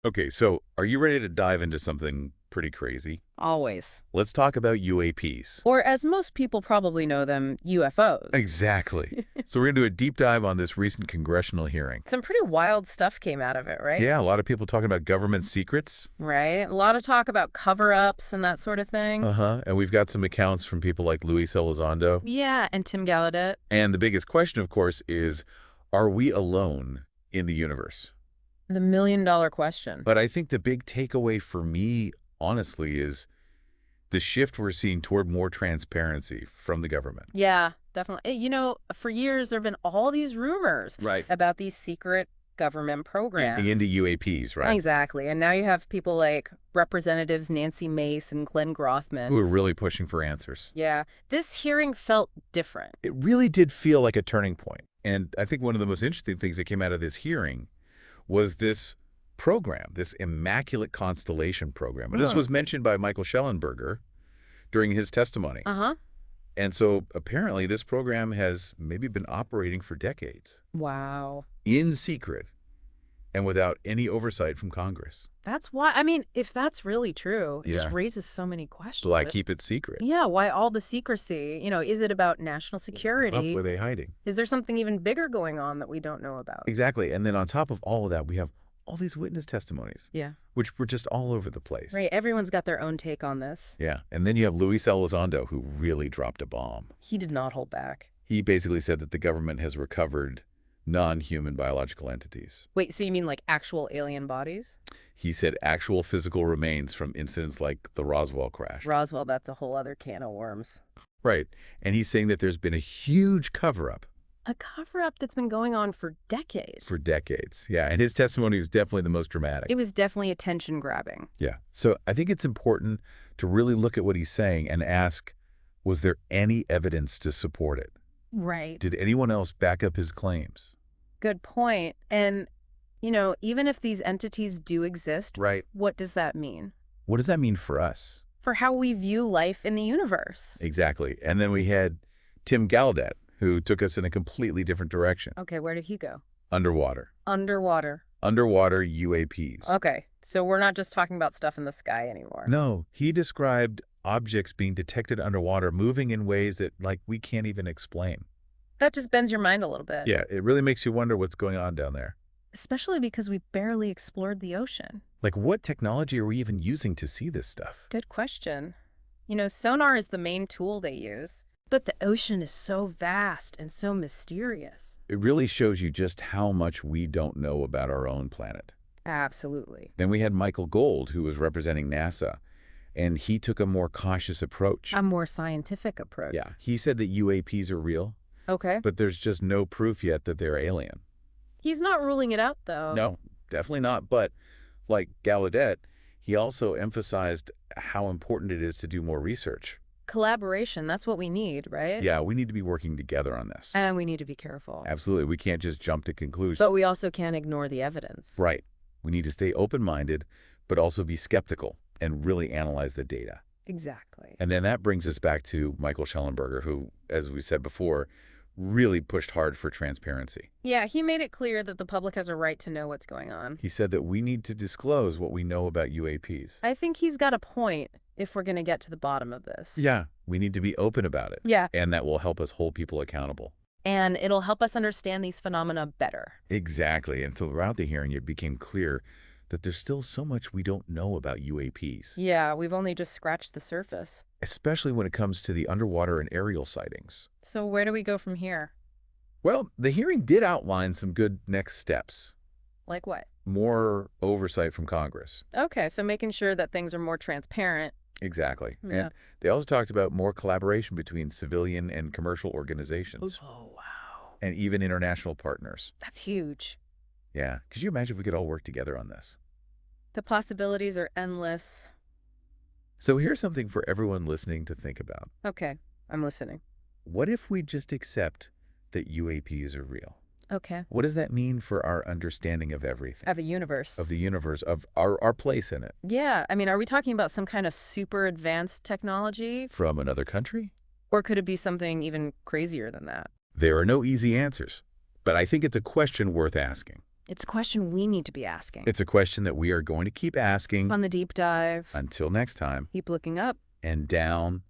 Okay, so are you ready to dive into something pretty crazy? Always. Let's talk about UAPs. Or as most people probably know them, UFOs. Exactly. So we're going to do a deep dive on this recent congressional hearing. Some pretty wild stuff came out of it, right? Yeah, a lot of people talking about government secrets. Right? A lot of talk about cover-ups and that sort of thing. Uh-huh. And we've got some accounts from people like Luis Elizondo. Yeah, and Tim Gallaudet. And the biggest question, of course, is, are we alone in the universe? The million-dollar question. But I think the big takeaway for me, honestly, is the shift we're seeing toward more transparency from the government. Yeah, definitely. You know, for years, there have been all these rumors about these secret government programs. Into UAPs, right? Exactly. And now you have people like Representatives Nancy Mace and Glenn Grothman. Who are really pushing for answers. Yeah. This hearing felt different. It really did feel like a turning point. And I think one of the most interesting things that came out of this hearing was this program, this Immaculate Constellation program. And this was mentioned by Michael Shellenberger during his testimony. Uh-huh. And so apparently this program has maybe been operating for decades. Wow. In secret and without any oversight from Congress. That's why, I mean, if that's really true, it Yeah. just raises so many questions. So I keep it secret. Yeah, why all the secrecy? You know, is it about national security? What were they hiding? Is there something even bigger going on that we don't know about? Exactly. And then on top of all of that, we have all these witness testimonies. Yeah. Which were just all over the place. Right. Everyone's got their own take on this. Yeah. And then you have Luis Elizondo, who really dropped a bomb. He did not hold back. He basically said that the government has recovered non-human biological entities. Wait, so you mean like actual alien bodies? He said actual physical remains from incidents like the Roswell crash. Roswell, that's a whole other can of worms. Right. And he's saying that there's been a huge cover-up. A cover-up that's been going on for decades. For decades. Yeah. And his testimony was definitely the most dramatic. It was definitely attention-grabbing. Yeah. So I think it's important to really look at what he's saying and ask, was there any evidence to support it? Right. Did anyone else back up his claims? Good point. And, you know, even if these entities do exist, Right. what does that mean? What does that mean for us? For how we view life in the universe. Exactly. And then we had Tim Gallaudet, who took us in a completely different direction. Okay, where did he go? Underwater. Underwater. Underwater UAPs. Okay, so we're not just talking about stuff in the sky anymore. No, he described objects being detected underwater moving in ways that, like, we can't even explain. That just bends your mind a little bit. Yeah, it really makes you wonder what's going on down there. Especially because we barely explored the ocean. Like, what technology are we even using to see this stuff? Good question. You know, sonar is the main tool they use, but the ocean is so vast and so mysterious. It really shows you just how much we don't know about our own planet. Absolutely. Then we had Michael Gold, who was representing NASA, and he took a more cautious approach. A more scientific approach. Yeah, he said that UAPs are real, Okay. but there's just no proof yet that they're alien. He's not ruling it out, though. No, definitely not. But like Gallaudet, he also emphasized how important it is to do more research. Collaboration, that's what we need, right? Yeah, we need to be working together on this. And we need to be careful. Absolutely. We can't just jump to conclusions. But we also can't ignore the evidence. Right. We need to stay open-minded, but also be skeptical and really analyze the data. Exactly. And then that brings us back to Michael Shellenberger, who, as we said before, really pushed hard for transparency. Yeah, he made it clear that the public has a right to know what's going on. He said that we need to disclose what we know about UAPs. I think he's got a point if we're going to get to the bottom of this. Yeah, we need to be open about it. Yeah. And that will help us hold people accountable. And it'll help us understand these phenomena better. Exactly. And throughout the hearing, it became clear that there's still so much we don't know about UAPs. Yeah, we've only just scratched the surface. Especially when it comes to the underwater and aerial sightings. So where do we go from here? Well, the hearing did outline some good next steps. Like what? More oversight from Congress. Okay, so making sure that things are more transparent. Exactly. Yeah. And they also talked about more collaboration between civilian and commercial organizations. Oh, wow. And even international partners. That's huge. Yeah. Could you imagine if we could all work together on this? The possibilities are endless. So here's something for everyone listening to think about. Okay, I'm listening. What if we just accept that UAPs are real? Okay. What does that mean for our understanding of everything? Of a universe. Of the universe, of our place in it? Yeah, I mean, are we talking about some kind of super advanced technology? From another country? Or could it be something even crazier than that? There are no easy answers, but I think it's a question worth asking. It's a question we need to be asking. It's a question that we are going to keep asking On the deep dive. until next time. Keep looking up. And down